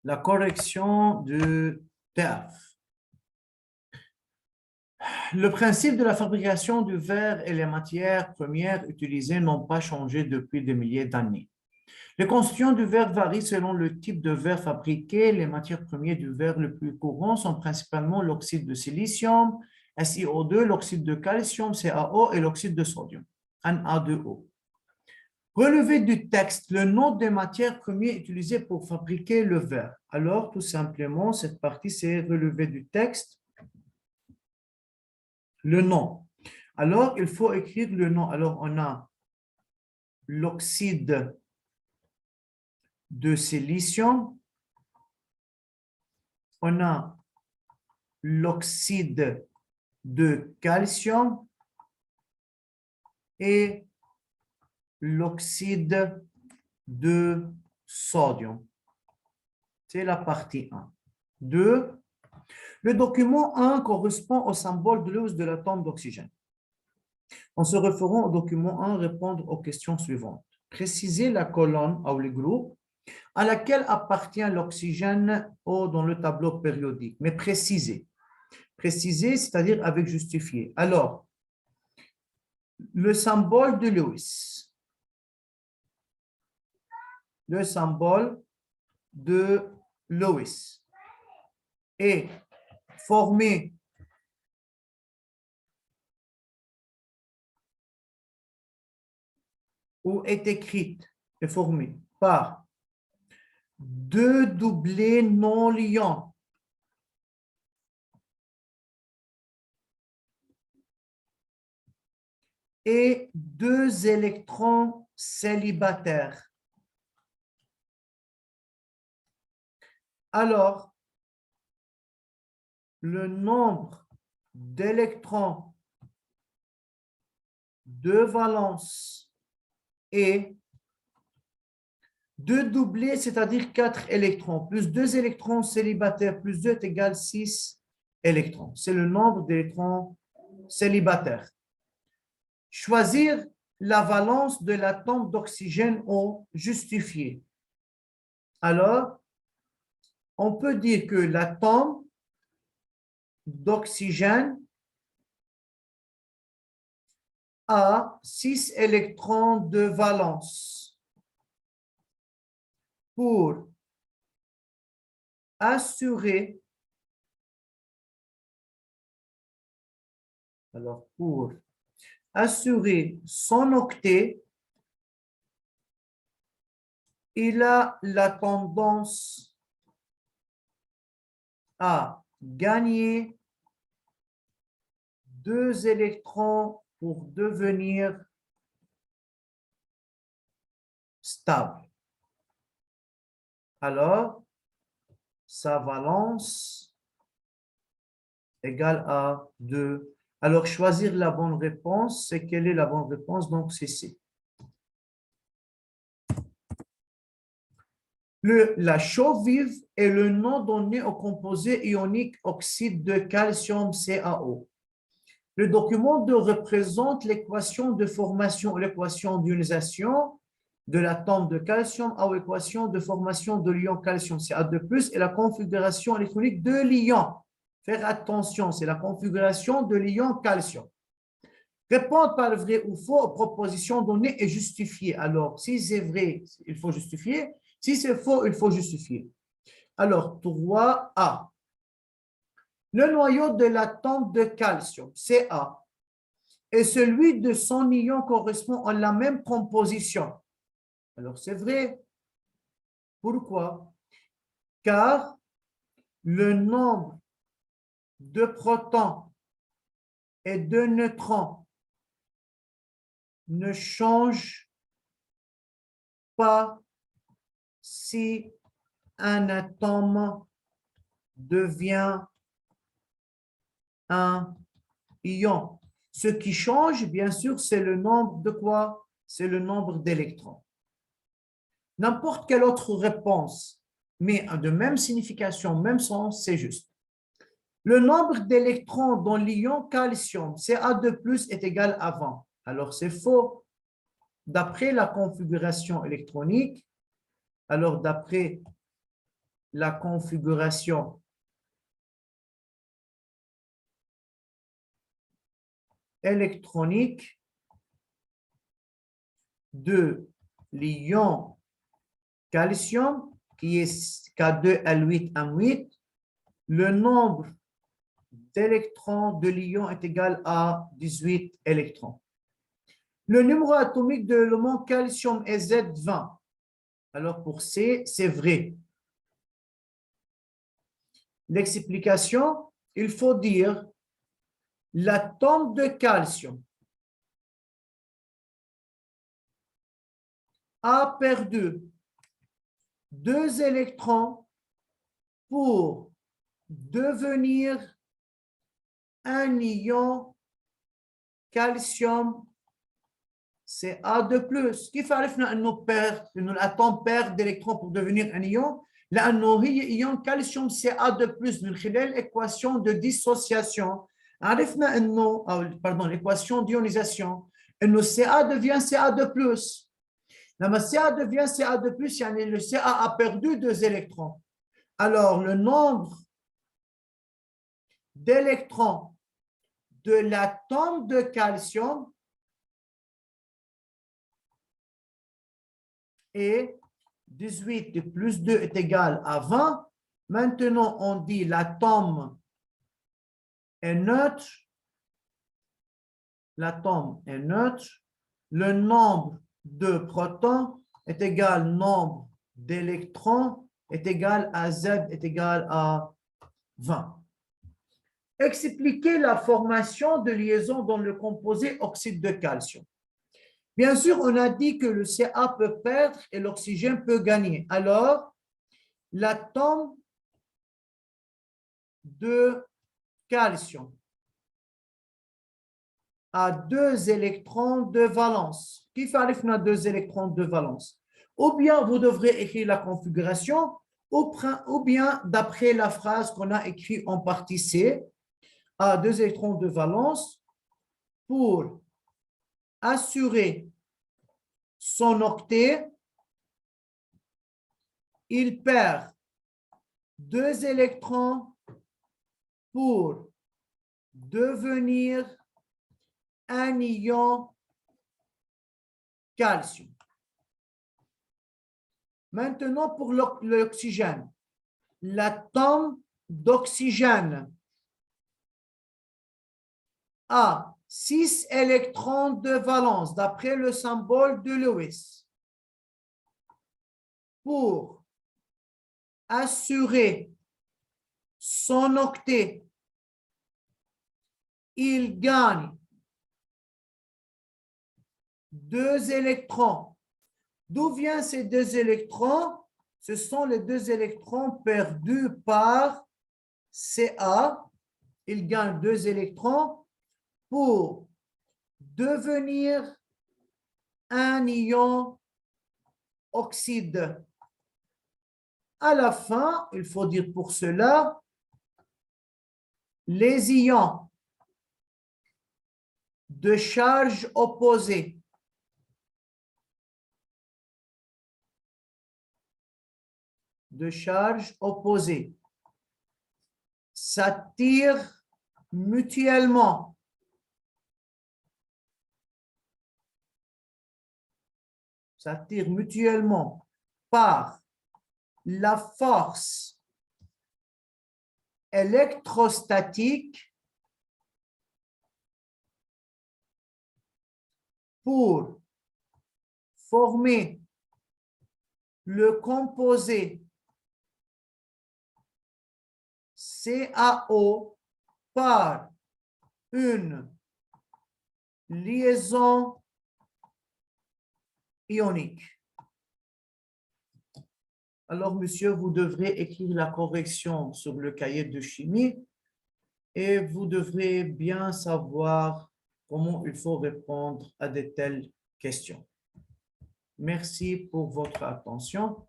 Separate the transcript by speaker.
Speaker 1: La correction du TAF. Le principe de la fabrication du verre et les matières premières utilisées n'ont pas changé depuis des milliers d'années. Les constituants du verre varient selon le type de verre fabriqué. Les matières premières du verre les plus courantes sont principalement l'oxyde de silicium, SiO2, l'oxyde de calcium, CaO, et l'oxyde de sodium, Na2O. Relevé du texte, le nom des matières premières utilisées pour fabriquer le verre. Alors, tout simplement, cette partie, c'est relevé du texte, le nom. Alors, il faut écrire le nom. Alors, on a l'oxyde de silicium, on a l'oxyde de calcium et l'oxyde de sodium. C'est la partie 1. 2. Le document 1 correspond au symbole de Lewis de l'atome d'oxygène. En se référant au document 1, répondre aux questions suivantes. Préciser la colonne ou le groupe à laquelle appartient l'oxygène dans le tableau périodique, mais préciser. Préciser, c'est-à-dire avec justifié. Alors, le symbole de Lewis. Le symbole de Lewis est formé ou est écrite et formée par deux doublés non liants et deux électrons célibataires. Alors, le nombre d'électrons de valence est 2 doublés, c'est-à-dire 4 électrons, plus 2 électrons célibataires, plus 2 est égal à 6 électrons. C'est le nombre d'électrons célibataires. Choisir la valence de l'atome d'oxygène au justifié. Alors, on peut dire que l'atome d'oxygène a 6 électrons de valence. Pour assurer, son octet, il a la tendance à gagner 2 électrons pour devenir stable. Alors, sa valence égale à 2. Alors, choisir la bonne réponse, c'est quelle est la bonne réponse? Donc, c'est C. La chaux-vive est le nom donné au composé ionique oxyde de calcium CaO. Le document 2 représente l'équation de formation, l'équation d'ionisation de l'atome de calcium à l'équation de formation de l'ion calcium Ca2+, et la configuration électronique de l'ion. Faire attention, c'est la configuration de l'ion calcium. Répondre par vrai ou faux aux propositions données et justifier. Alors, si c'est vrai, il faut justifier. Si c'est faux, il faut justifier. Alors, 3A. Le noyau de l'atome de calcium, Ca, et celui de son ion correspond à la même composition. Alors, c'est vrai. Pourquoi? Car le nombre de protons et de neutrons ne change pas si un atome devient un ion. Ce qui change, bien sûr, c'est le nombre de quoi? C'est le nombre d'électrons. N'importe quelle autre réponse, mais de même signification, même sens, c'est juste. Le nombre d'électrons dans l'ion calcium, Ca2+, est égal à 20. Alors, c'est faux. D'après la configuration électronique, alors d'après la configuration électronique de l'ion calcium qui est K2L8M8, le nombre d'électrons de l'ion est égal à 18 électrons. Le numéro atomique de l'élément calcium est Z20. Alors pour C, c'est vrai. L'explication, il faut dire l'atome de calcium a perdu 2 électrons pour devenir un ion calcium Ca2+. كيف عرفنا انه الاتوم perd d'électrons pour devenir un ion؟ لانه هي ايون كالسيوم Ca2+ من خلال الايكواسيون de dissociation عرفنا انه l'équation d'ionisation انه Ca devient Ca2+. لما Ca devient Ca2+, يعني le Ca a perdu 2 électrons. Alors le nombre d'électrons de l'atome de calcium et 18 plus 2 est égal à 20. Maintenant, on dit l'atome est neutre. L'atome est neutre. Le nombre de protons est égal au nombre d'électrons est égal à Z est égal à 20. Expliquer la formation de liaison dans le composé oxyde de calcium. Bien sûr, on a dit que le Ca peut perdre et l'oxygène peut gagner. Alors, l'atome de calcium a 2 électrons de valence. Qui fait 2 électrons de valence? Ou bien vous devrez écrire la configuration, ou bien d'après la phrase qu'on a écrite en partie C, a 2 électrons de valence pour assurer son octet, il perd 2 électrons pour devenir un ion calcium. Maintenant, pour l'oxygène, l'atome d'oxygène a 6 électrons de valence d'après le symbole de Lewis. Pour assurer son octet, il gagne 2 électrons. D'où viennent ces 2 électrons? Ce sont les 2 électrons perdus par Ca. Il gagne 2 électrons pour devenir un ion oxyde. À la fin, il faut dire pour cela, les ions de charge opposée s'attirent mutuellement par la force électrostatique pour former le composé CaO par une liaison ionique. Alors, monsieur, vous devrez écrire la correction sur le cahier de chimie et vous devrez bien savoir comment il faut répondre à de telles questions. Merci pour votre attention.